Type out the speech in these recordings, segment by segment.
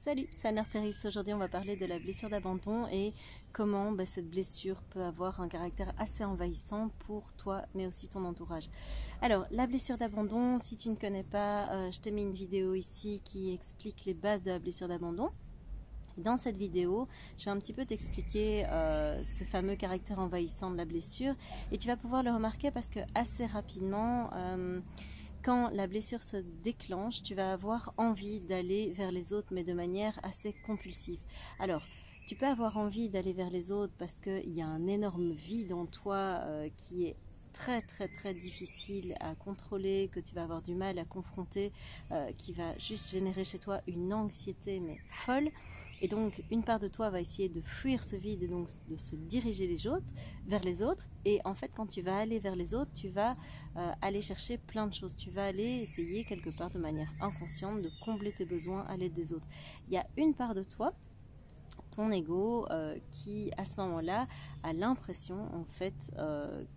Salut, c'est Anne Artéris. Aujourd'hui, on va parler de la blessure d'abandon et comment cette blessure peut avoir un caractère assez envahissant pour toi, mais aussi ton entourage. Alors, la blessure d'abandon, si tu ne connais pas, je t'ai mis une vidéo ici qui explique les bases de la blessure d'abandon. Dans cette vidéo, je vais un petit peu t'expliquer ce fameux caractère envahissant de la blessure et tu vas pouvoir le remarquer parce que assez rapidement, quand la blessure se déclenche, tu vas avoir envie d'aller vers les autres, mais de manière assez compulsive. Alors, tu peux avoir envie d'aller vers les autres parce qu'il y a un énorme vide en toi qui est très difficile à contrôler, que tu vas avoir du mal à confronter, qui va juste générer chez toi une anxiété mais folle. Et donc, une part de toi va essayer de fuir ce vide et donc de se diriger vers les autres. Et en fait, quand tu vas aller vers les autres, tu vas aller chercher plein de choses. Tu vas aller essayer quelque part de manière inconsciente de combler tes besoins à l'aide des autres. Il y a une part de toi, ton ego, qui à ce moment-là a l'impression en fait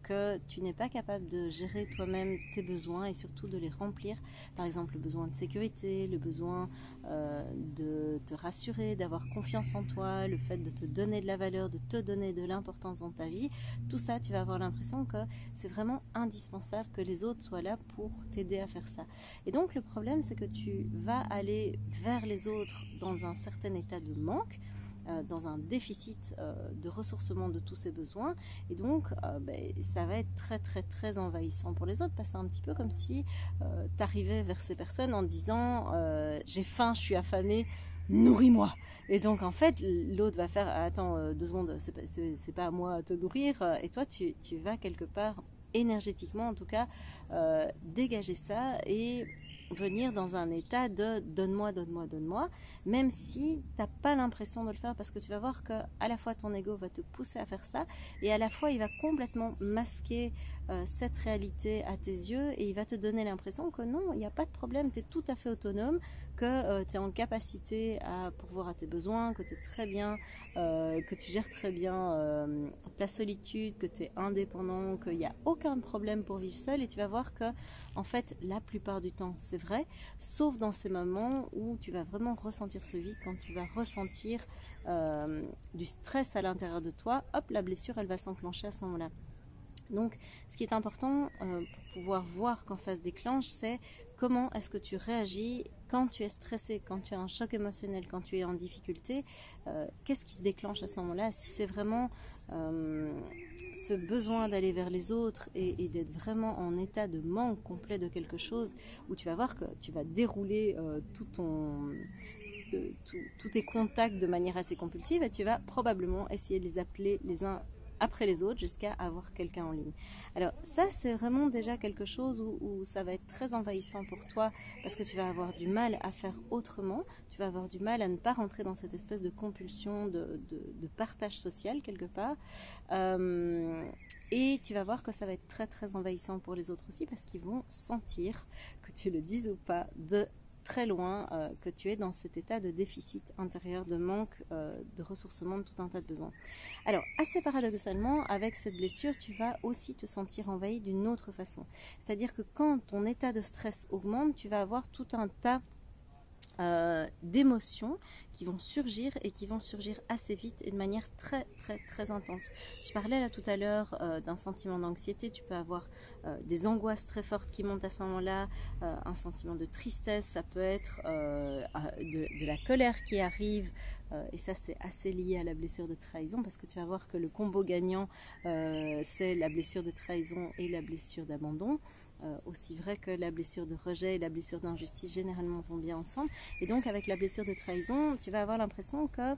que tu n'es pas capable de gérer toi-même tes besoins et surtout de les remplir. Par exemple, le besoin de sécurité, le besoin de te rassurer, d'avoir confiance en toi, le fait de te donner de la valeur, de te donner de l'importance dans ta vie. Tout ça, tu vas avoir l'impression que c'est vraiment indispensable que les autres soient là pour t'aider à faire ça. Et donc le problème, c'est que tu vas aller vers les autres dans un certain état de manque, dans un déficit de ressourcement de tous ses besoins, et donc ça va être très envahissant pour les autres, parce que c'est un petit peu comme si tu arrivais vers ces personnes en disant j'ai faim, je suis affamé, nourris-moi. Et donc en fait l'autre va faire attends 2 secondes, c'est pas à moi à te nourrir, et toi tu vas quelque part énergétiquement en tout cas dégager ça et venir dans un état de donne-moi, même si tu n'as pas l'impression de le faire, parce que tu vas voir que à la fois ton ego va te pousser à faire ça et à la fois il va complètement masquer cette réalité à tes yeux et il va te donner l'impression que non, il n'y a pas de problème, tu es tout à fait autonome, que tu es en capacité à pourvoir à tes besoins, que tu es très bien, que tu gères très bien ta solitude, que tu es indépendant, qu'il n'y a aucun problème pour vivre seul. Et tu vas voir que en fait la plupart du temps c'est vrai, sauf dans ces moments où tu vas vraiment ressentir ce vide, quand tu vas ressentir du stress à l'intérieur de toi, hop, la blessure elle va s'enclencher à ce moment-là. Donc ce qui est important pour pouvoir voir quand ça se déclenche, c'est comment est-ce que tu réagis quand tu es stressé, quand tu as un choc émotionnel, quand tu es en difficulté, qu'est-ce qui se déclenche à ce moment-là? Si c'est vraiment ce besoin d'aller vers les autres et d'être vraiment en état de manque complet de quelque chose, où tu vas voir que tu vas dérouler tous tes contacts de manière assez compulsive et tu vas probablement essayer de les appeler les uns après les autres jusqu'à avoir quelqu'un en ligne. Alors ça c'est vraiment déjà quelque chose où ça va être très envahissant pour toi, parce que tu vas avoir du mal à faire autrement, tu vas avoir du mal à ne pas rentrer dans cette espèce de compulsion de partage social quelque part, et tu vas voir que ça va être très envahissant pour les autres aussi, parce qu'ils vont sentir, que tu le dises ou pas, de très loin, que tu es dans cet état de déficit intérieur, de manque de ressourcement de tout un tas de besoins. Alors, assez paradoxalement, avec cette blessure, tu vas aussi te sentir envahi d'une autre façon. C'est-à-dire que quand ton état de stress augmente, tu vas avoir tout un tas d'émotions qui vont surgir et qui vont surgir assez vite et de manière très intense. Je parlais là tout à l'heure d'un sentiment d'anxiété. Tu peux avoir des angoisses très fortes qui montent à ce moment-là, un sentiment de tristesse, ça peut être de la colère qui arrive, et ça c'est assez lié à la blessure de trahison, parce que tu vas voir que le combo gagnant c'est la blessure de trahison et la blessure d'abandon. Aussi vrai que la blessure de rejet et la blessure d'injustice généralement vont bien ensemble. Et donc avec la blessure de trahison, tu vas avoir l'impression que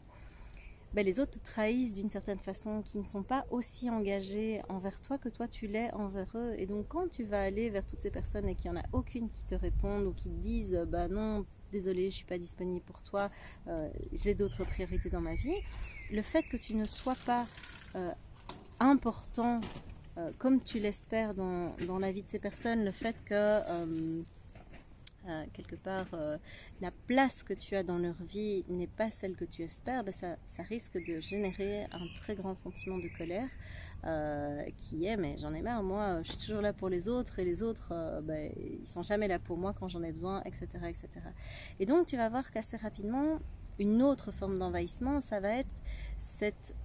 les autres te trahissent d'une certaine façon, qui ne sont pas aussi engagés envers toi que toi tu l'es envers eux. Et donc quand tu vas aller vers toutes ces personnes et qu'il n'y en a aucune qui te répondent ou qui te disent non, désolé, je suis pas disponible pour toi, j'ai d'autres priorités dans ma vie, le fait que tu ne sois pas important comme tu l'espères dans la vie de ces personnes, le fait que quelque part la place que tu as dans leur vie n'est pas celle que tu espères, ça risque de générer un très grand sentiment de colère qui est mais j'en ai marre, moi je suis toujours là pour les autres et les autres ils sont jamais là pour moi quand j'en ai besoin, etc. Et donc tu vas voir qu'assez rapidement Une autre forme d'envahissement, ça va être cette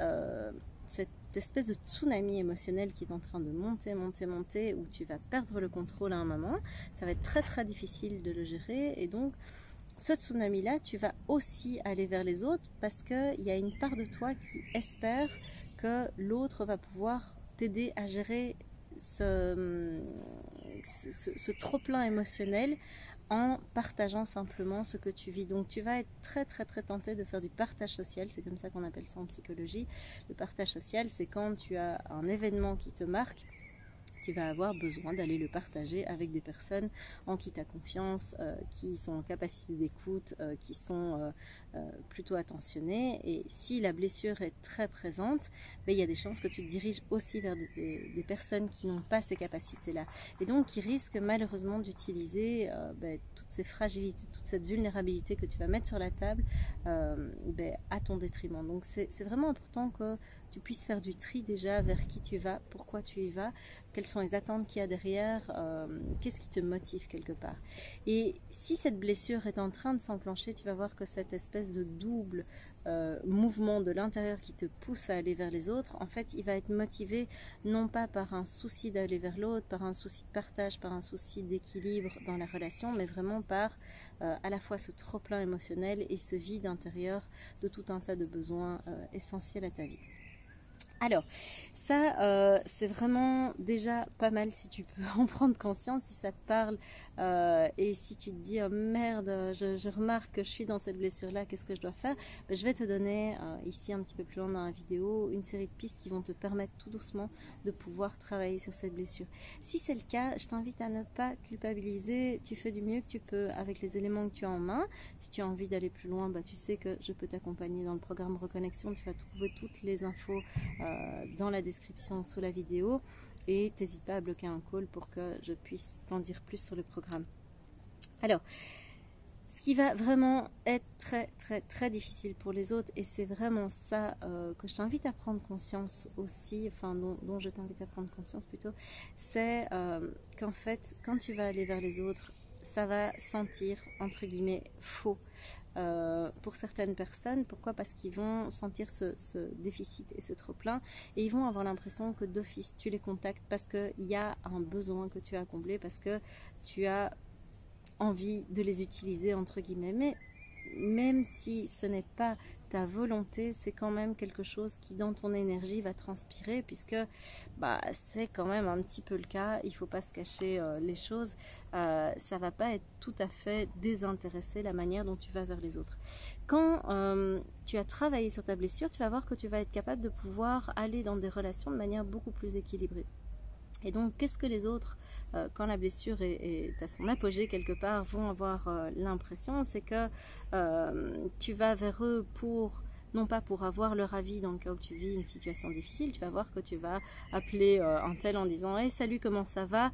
espèce de tsunami émotionnel qui est en train de monter, où tu vas perdre le contrôle à un moment. Ça va être très très difficile de le gérer, et donc ce tsunami-là, tu vas aussi aller vers les autres parce qu'il y a une part de toi qui espère que l'autre va pouvoir t'aider à gérer ce trop-plein émotionnel en partageant simplement ce que tu vis. Donc tu vas être très très très tenté de faire du partage social, c'est comme ça qu'on appelle ça en psychologie. Le partage social, c'est quand tu as un événement qui te marque, tu vas avoir besoin d'aller le partager avec des personnes en qui tu as confiance, qui sont en capacité d'écoute, qui sont plutôt attentionnées. Et si la blessure est très présente, il y a des chances que tu te diriges aussi vers des personnes qui n'ont pas ces capacités-là. Et donc qui risquent malheureusement d'utiliser toutes ces fragilités, toute cette vulnérabilité que tu vas mettre sur la table à ton détriment. Donc c'est vraiment important que tu puisses faire du tri déjà vers qui tu vas, pourquoi tu y vas, quelles sont les attentes qu'il y a derrière, qu'est-ce qui te motive quelque part. Et si cette blessure est en train de s'enclencher, tu vas voir que cette espèce de double mouvement de l'intérieur qui te pousse à aller vers les autres, en fait, il va être motivé non pas par un souci d'aller vers l'autre, par un souci de partage, par un souci d'équilibre dans la relation, mais vraiment par à la fois ce trop-plein émotionnel et ce vide intérieur de tout un tas de besoins essentiels à ta vie. Alors, ça, c'est vraiment déjà pas mal si tu peux en prendre conscience, si ça te parle et si tu te dis oh merde, je remarque que je suis dans cette blessure-là, qu'est-ce que je dois faire? Je vais te donner ici un petit peu plus loin dans la vidéo une série de pistes qui vont te permettre tout doucement de pouvoir travailler sur cette blessure. Si c'est le cas, je t'invite à ne pas culpabiliser, tu fais du mieux que tu peux avec les éléments que tu as en main. Si tu as envie d'aller plus loin, tu sais que je peux t'accompagner dans le programme Reconnexion, tu vas trouver toutes les infos dans la description sous la vidéo et n'hésite pas à bloquer un call pour que je puisse t'en dire plus sur le programme. Alors, ce qui va vraiment être très très très difficile pour les autres, et c'est vraiment ça que je t'invite à prendre conscience aussi, enfin dont je t'invite à prendre conscience plutôt, c'est qu'en fait quand tu vas aller vers les autres, ça va sentir entre guillemets faux pour certaines personnes. Pourquoi? Parce qu'ils vont sentir ce déficit et ce trop plein, et ils vont avoir l'impression que d'office tu les contactes parce qu'il y a un besoin que tu as à combler, parce que tu as envie de les utiliser entre guillemets. Mais même si ce n'est pas ta volonté, c'est quand même quelque chose qui dans ton énergie va transpirer, puisque c'est quand même un petit peu le cas, il ne faut pas se cacher les choses, ça va pas être tout à fait désintéressé la manière dont tu vas vers les autres. Quand tu as travaillé sur ta blessure, tu vas voir que tu vas être capable de pouvoir aller dans des relations de manière beaucoup plus équilibrée. Et donc, qu'est-ce que les autres, quand la blessure est à son apogée quelque part, vont avoir l'impression, c'est que tu vas vers eux non pas pour avoir leur avis dans le cas où tu vis une situation difficile, tu vas voir que tu vas appeler un tel en disant « Hey, salut, comment ça va ?»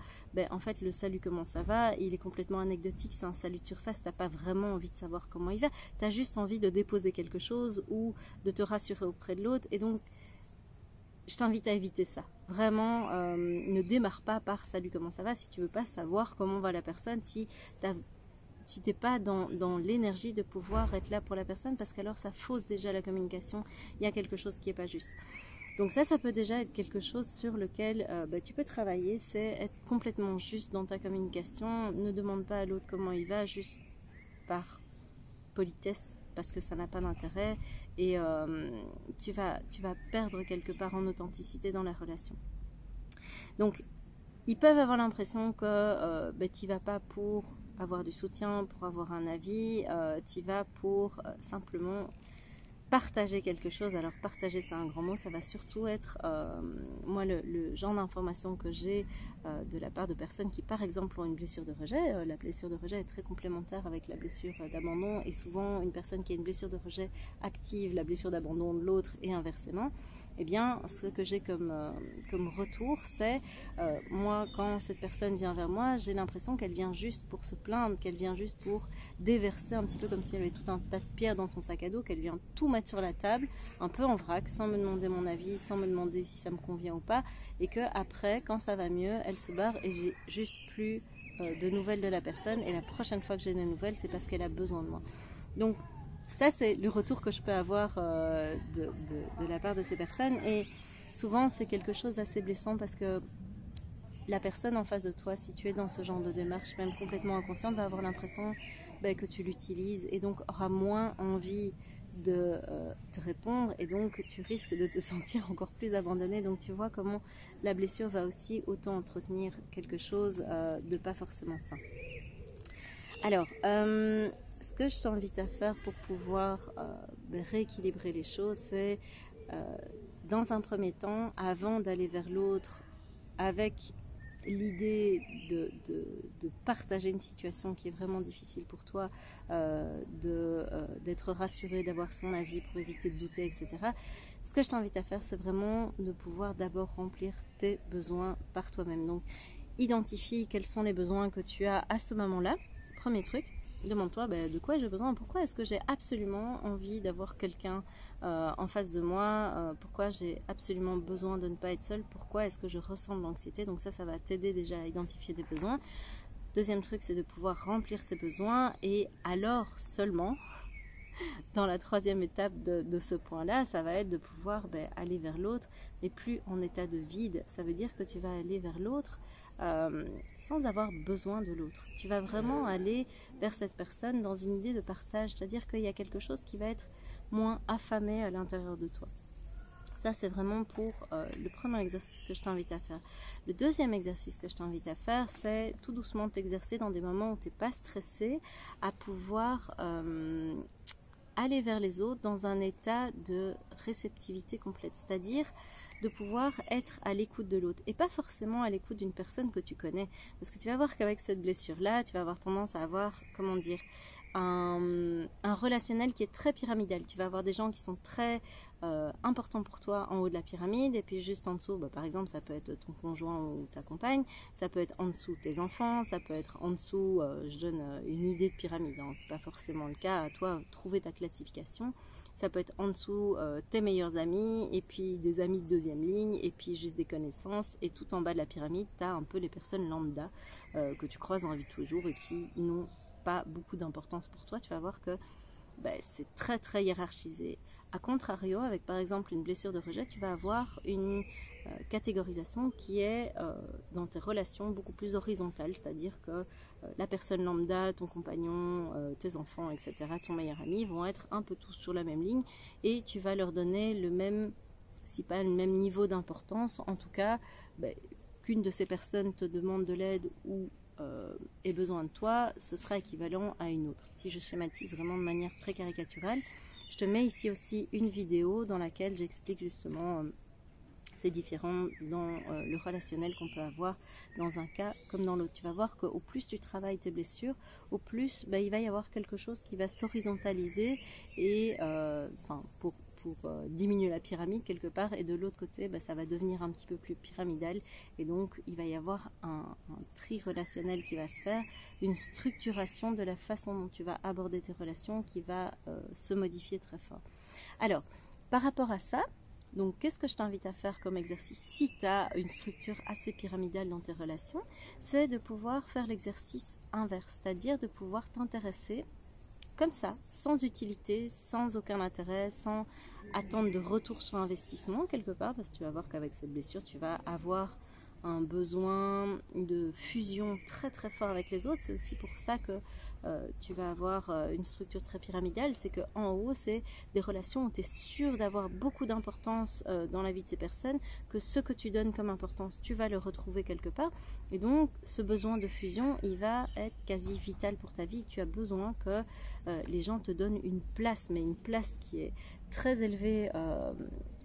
En fait, le « salut, comment ça va ?» il est complètement anecdotique, c'est un salut de surface, tu n'as pas vraiment envie de savoir comment il va, tu as juste envie de déposer quelque chose ou de te rassurer auprès de l'autre. Et donc, je t'invite à éviter ça. Vraiment, ne démarre pas par « salut, comment ça va ?» si tu veux pas savoir comment va la personne, si t'es pas dans l'énergie de pouvoir être là pour la personne, parce qu'alors ça fausse déjà la communication, il y a quelque chose qui est pas juste. Donc ça peut déjà être quelque chose sur lequel tu peux travailler, c'est être complètement juste dans ta communication. Ne demande pas à l'autre comment il va, juste par politesse, parce que ça n'a pas d'intérêt, et tu vas perdre quelque part en authenticité dans la relation. Donc ils peuvent avoir l'impression que tu vas pas pour avoir du soutien, pour avoir un avis, tu vas pour simplement partager quelque chose. Alors partager, c'est un grand mot, ça va surtout être moi le genre d'information que j'ai de la part de personnes qui par exemple ont une blessure de rejet. La blessure de rejet est très complémentaire avec la blessure d'abandon, et souvent une personne qui a une blessure de rejet active la blessure d'abandon de l'autre et inversement. Eh bien, ce que j'ai comme retour, c'est moi, quand cette personne vient vers moi, j'ai l'impression qu'elle vient juste pour se plaindre, qu'elle vient juste pour déverser, un petit peu comme si elle avait tout un tas de pierres dans son sac à dos, qu'elle vient tout mettre sur la table, un peu en vrac, sans me demander mon avis, sans me demander si ça me convient ou pas, et que après, quand ça va mieux, elle se barre et j'ai juste plus de nouvelles de la personne, et la prochaine fois que j'ai des nouvelles, c'est parce qu'elle a besoin de moi. Donc, Ça, c'est le retour que je peux avoir de la part de ces personnes. Et souvent, c'est quelque chose d'assez blessant parce que la personne en face de toi, si tu es dans ce genre de démarche, même complètement inconsciente, va avoir l'impression que tu l'utilises et donc aura moins envie de te répondre et donc tu risques de te sentir encore plus abandonné. Donc tu vois comment la blessure va aussi autant entretenir quelque chose de pas forcément sain. Alors, ce que je t'invite à faire pour pouvoir rééquilibrer les choses, c'est dans un premier temps, avant d'aller vers l'autre avec l'idée de partager une situation qui est vraiment difficile pour toi, d'être rassuré, d'avoir son avis pour éviter de douter, etc. Ce que je t'invite à faire, c'est vraiment de pouvoir d'abord remplir tes besoins par toi-même. Donc, identifie quels sont les besoins que tu as à ce moment-là. Premier truc. Demande-toi de quoi j'ai besoin, pourquoi est-ce que j'ai absolument envie d'avoir quelqu'un en face de moi, pourquoi j'ai absolument besoin de ne pas être seule, pourquoi est-ce que je ressens de l'anxiété. Donc ça va t'aider déjà à identifier tes besoins. Deuxième truc, c'est de pouvoir remplir tes besoins et alors seulement, dans la troisième étape de ce point-là, ça va être de pouvoir aller vers l'autre, mais plus en état de vide. Ça veut dire que tu vas aller vers l'autre sans avoir besoin de l'autre. Tu vas vraiment aller vers cette personne dans une idée de partage, c'est-à-dire qu'il y a quelque chose qui va être moins affamé à l'intérieur de toi. Ça, c'est vraiment pour le premier exercice que je t'invite à faire. Le deuxième exercice que je t'invite à faire, c'est tout doucement t'exercer dans des moments où tu n'es pas stressé, à pouvoir aller vers les autres dans un état de réceptivité complète, c'est-à-dire de pouvoir être à l'écoute de l'autre et pas forcément à l'écoute d'une personne que tu connais, parce que tu vas voir qu'avec cette blessure-là, tu vas avoir tendance à avoir, comment dire, un relationnel qui est très pyramidal. Tu vas avoir des gens qui sont très importants pour toi en haut de la pyramide, et puis juste en dessous, par exemple, ça peut être ton conjoint ou ta compagne, ça peut être en dessous tes enfants, ça peut être en dessous, je donne une idée de pyramide, hein, c'est pas forcément le cas, à toi trouver ta classification. Ça peut être en dessous tes meilleurs amis, et puis des amis de deuxième ligne, et puis juste des connaissances, et tout en bas de la pyramide, tu as un peu les personnes lambda que tu croises dans la vie de tous les jours et qui n'ont pas beaucoup d'importance pour toi. Tu vas voir que c'est très très hiérarchisé. A contrario, avec par exemple une blessure de rejet, tu vas avoir une catégorisation qui est dans tes relations beaucoup plus horizontale, c'est-à-dire que la personne lambda, ton compagnon, tes enfants, etc., ton meilleur ami vont être un peu tous sur la même ligne et tu vas leur donner le même, si pas le même niveau d'importance, en tout cas qu'une de ces personnes te demande de l'aide ou ait besoin de toi, ce sera équivalent à une autre. Si je schématise vraiment de manière très caricaturale, je te mets ici aussi une vidéo dans laquelle j'explique justement c'est différent dans le relationnel qu'on peut avoir dans un cas comme dans l'autre. Tu vas voir qu'au plus tu travailles tes blessures, au plus il va y avoir quelque chose qui va s'horizontaliser et pour diminuer la pyramide quelque part, et de l'autre côté ça va devenir un petit peu plus pyramidal, et donc il va y avoir un tri relationnel qui va se faire, une structuration de la façon dont tu vas aborder tes relations qui va se modifier très fort. Alors, par rapport à ça, donc, qu'est-ce que je t'invite à faire comme exercice si tu as une structure assez pyramidale dans tes relations? C'est de pouvoir faire l'exercice inverse, c'est-à-dire de pouvoir t'intéresser comme ça, sans utilité, sans aucun intérêt, sans attendre de retour sur investissement quelque part, parce que tu vas voir qu'avec cette blessure, tu vas avoir un besoin de fusion très très fort avec les autres. C'est aussi pour ça que tu vas avoir une structure très pyramidale, c'est qu'en haut, c'est des relations où tu es sûr d'avoir beaucoup d'importance dans la vie de ces personnes, que ce que tu donnes comme importance, tu vas le retrouver quelque part, et donc ce besoin de fusion, il va être quasi vital pour ta vie. Tu as besoin que les gens te donnent une place, mais une place qui est très élevée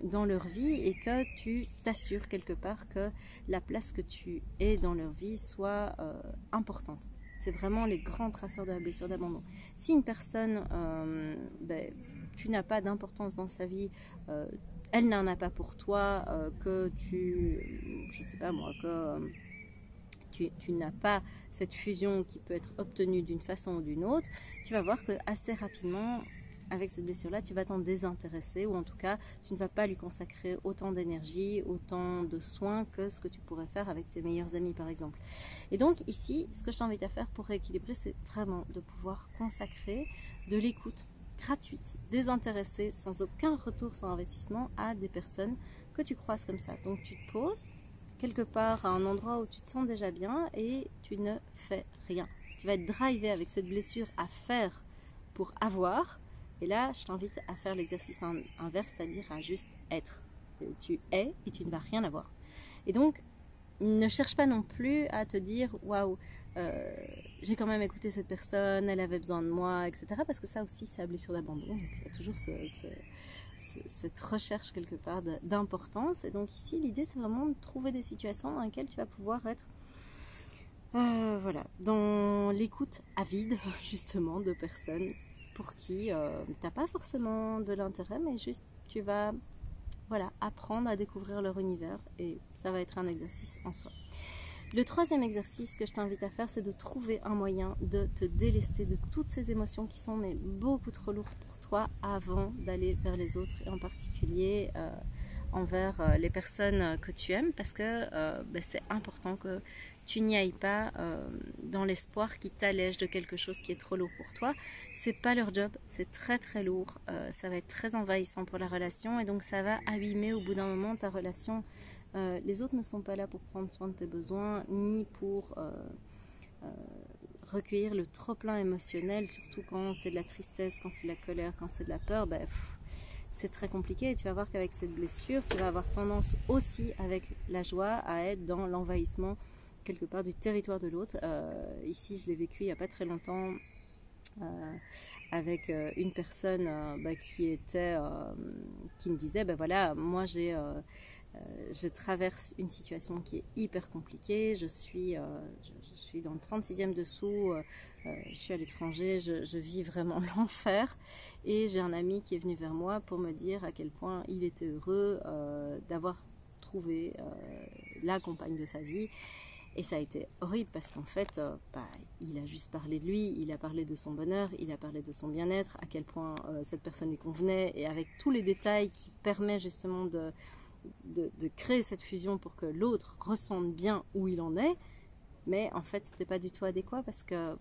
dans leur vie, et que tu t'assures quelque part que la place que tu es dans leur vie soit importante. C'est vraiment les grands traceurs de la blessure d'abandon. Si une personne, tu n'as pas d'importance dans sa vie, elle n'en a pas pour toi, que je ne sais pas moi, que tu n'as pas cette fusion qui peut être obtenue d'une façon ou d'une autre, tu vas voir que assez rapidement, avec cette blessure-là, tu vas t'en désintéresser, ou en tout cas, tu ne vas pas lui consacrer autant d'énergie, autant de soins que ce que tu pourrais faire avec tes meilleurs amis, par exemple. Et donc ici, ce que je t'invite à faire pour rééquilibrer, c'est vraiment de pouvoir consacrer de l'écoute gratuite, désintéressée, sans aucun retour sur investissement à des personnes que tu croises comme ça. Donc tu te poses quelque part à un endroit où tu te sens déjà bien et tu ne fais rien. Tu vas être drivé avec cette blessure à faire pour avoir. Et là, je t'invite à faire l'exercice inverse, c'est-à-dire à juste être. Tu es et tu ne vas rien avoir. Et donc, ne cherche pas non plus à te dire « Waouh, j'ai quand même écouté cette personne, elle avait besoin de moi, etc. » Parce que ça aussi, c'est la blessure d'abandon. Donc, il y a toujours cette recherche quelque part d'importance. Et donc ici, l'idée, c'est vraiment de trouver des situations dans lesquelles tu vas pouvoir être voilà, dans l'écoute avide, justement, de personnes pour qui tu n'as pas forcément de l'intérêt, mais juste tu vas apprendre à découvrir leur univers et ça va être un exercice en soi. Le troisième exercice que je t'invite à faire, c'est de trouver un moyen de te délester de toutes ces émotions qui sont beaucoup trop lourdes pour toi avant d'aller vers les autres et en particulier envers les personnes que tu aimes parce que c'est important que tu n'y ailles pas dans l'espoir qu'ils t'allègent de quelque chose qui est trop lourd pour toi. C'est pas leur job, c'est très très lourd, ça va être très envahissant pour la relation et donc ça va abîmer au bout d'un moment ta relation. Les autres ne sont pas là pour prendre soin de tes besoins ni pour recueillir le trop-plein émotionnel, surtout quand c'est de la tristesse, quand c'est de la colère, quand c'est de la peur. C'est très compliqué et tu vas voir qu'avec cette blessure, tu vas avoir tendance aussi avec la joie à être dans l'envahissement quelque part du territoire de l'autre. Ici, je l'ai vécu il n'y a pas très longtemps avec une personne qui me disait, voilà, moi je traverse une situation qui est hyper compliquée, je suis dans le 36e dessous, je suis à l'étranger, je vis vraiment l'enfer et j'ai un ami qui est venu vers moi pour me dire à quel point il était heureux d'avoir trouvé la compagne de sa vie. Et ça a été horrible parce qu'en fait, il a juste parlé de lui, il a parlé de son bonheur, il a parlé de son bien-être, à quel point cette personne lui convenait et avec tous les détails qui permettent justement de créer cette fusion pour que l'autre ressente bien où il en est. Mais en fait, c'était pas du tout adéquat parce que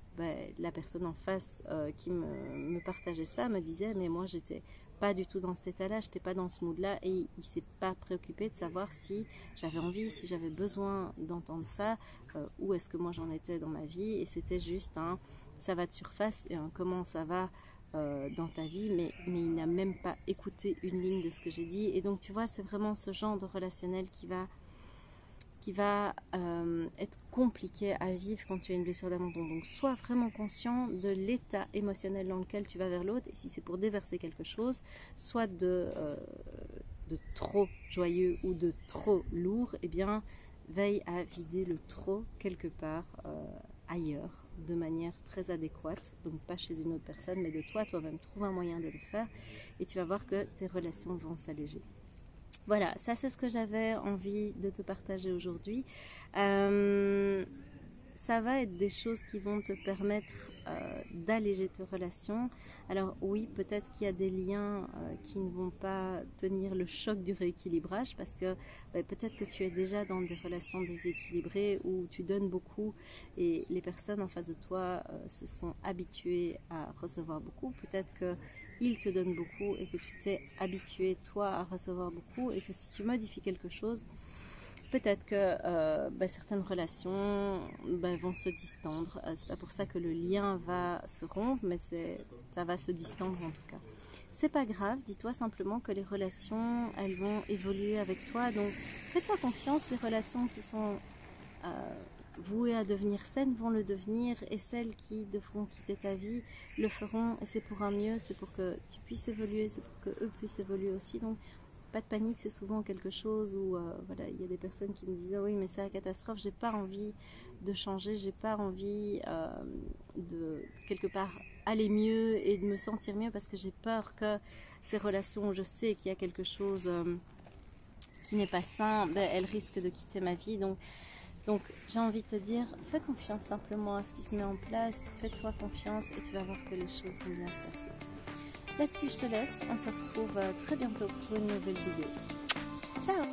la personne en face qui me partageait ça me disait mais moi j'étais pas du tout dans cet état-là, j'étais pas dans ce mood-là et il s'est pas préoccupé de savoir si j'avais envie, si j'avais besoin d'entendre ça, où est-ce que moi j'en étais dans ma vie et c'était juste ça va de surface et comment ça va dans ta vie, mais il n'a même pas écouté une ligne de ce que j'ai dit et donc tu vois c'est vraiment ce genre de relationnel qui va être compliqué à vivre quand tu as une blessure d'abandon. Donc sois vraiment conscient de l'état émotionnel dans lequel tu vas vers l'autre et si c'est pour déverser quelque chose, soit de trop joyeux ou de trop lourd, eh bien veille à vider le trop quelque part ailleurs de manière très adéquate, donc pas chez une autre personne mais de toi-même. Trouve un moyen de le faire et tu vas voir que tes relations vont s'alléger. Voilà, ça c'est ce que j'avais envie de te partager aujourd'hui. Ça va être des choses qui vont te permettre d'alléger tes relations. Alors oui, peut-être qu'il y a des liens qui ne vont pas tenir le choc du rééquilibrage parce que peut-être que tu es déjà dans des relations déséquilibrées où tu donnes beaucoup et les personnes en face de toi se sont habituées à recevoir beaucoup. Peut-être qu'ils te donnent beaucoup et que tu t'es habitué toi à recevoir beaucoup et que si tu modifies quelque chose, peut-être que certaines relations vont se distendre. C'est pas pour ça que le lien va se rompre, mais ça va se distendre en tout cas. C'est pas grave, dis-toi simplement que les relations, elles vont évoluer avec toi. Donc fais-toi confiance, les relations qui sont vouées à devenir saines vont le devenir et celles qui devront quitter ta vie le feront et c'est pour un mieux, c'est pour que tu puisses évoluer, c'est pour que eux puissent évoluer aussi. Donc pas de panique, c'est souvent quelque chose où il y a des personnes qui me disent oui mais c'est la catastrophe, j'ai pas envie de changer, j'ai pas envie de quelque part aller mieux et de me sentir mieux parce que j'ai peur que ces relations où je sais qu'il y a quelque chose qui n'est pas sain, elles risquent de quitter ma vie. Donc j'ai envie de te dire, fais confiance simplement à ce qui se met en place, fais-toi confiance et tu vas voir que les choses vont bien se passer. Là-dessus, je te laisse. On se retrouve très bientôt pour une nouvelle vidéo. Ciao!